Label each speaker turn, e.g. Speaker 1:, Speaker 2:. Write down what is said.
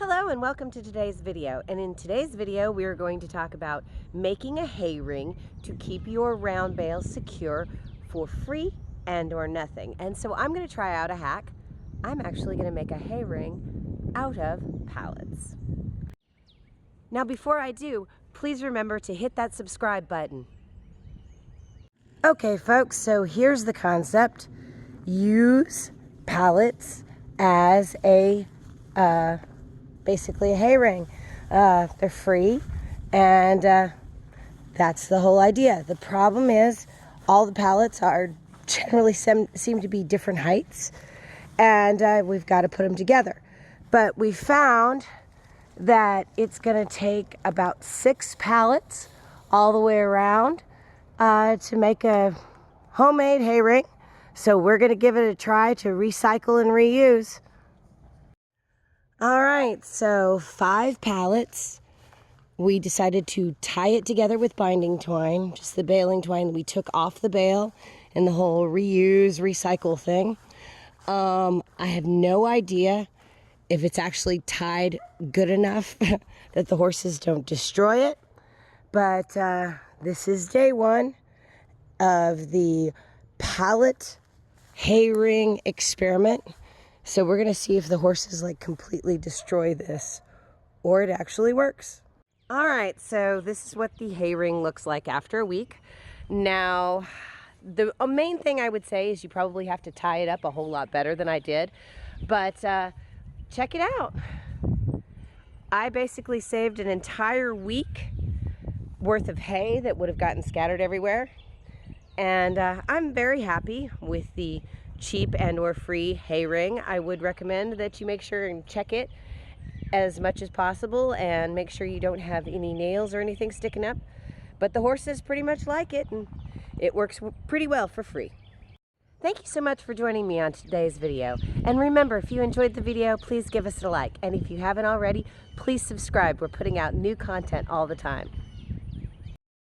Speaker 1: Hello and welcome to today's video. And in today's video we are going to talk about making a hay ring to keep your round bales secure for free and or nothing. And so I'm going to try out a hack. I'm actually going to make a hay ring out of pallets. Now before I do, please remember to hit that subscribe button. Okay folks, so here's the concept. Use pallets as a basically a hay ring. They're free, and that's the whole idea. The problem is all the pallets are generally seem to be different heights, and we've got to put them together. But we found that it's going to take about 6 pallets all the way around to make a homemade hay ring. So we're going to give it a try to recycle and reuse. All right, so 5 pallets. We decided to tie it together with binding twine, just the baling twine we took off the bale and the whole reuse, recycle thing. I have no idea if it's actually tied good enough that the horses don't destroy it, but this is day 1 of the pallet hay ring experiment. So we're going to see if the horses completely destroy this or it actually works. All right, so this is what the hay ring looks like after a week. Now, the main thing I would say is you probably have to tie it up a whole lot better than I did. But check it out. I basically saved an entire week worth of hay that would have gotten scattered everywhere. And I'm very happy with the cheap and or free hay ring. I would recommend that you make sure and check it as much as possible and make sure you don't have any nails or anything sticking up. But the horses pretty much like it, and it works pretty well for free. Thank you so much for joining me on today's video. And remember, if you enjoyed the video, please give us a like. And if you haven't already, please subscribe. We're putting out new content all the time.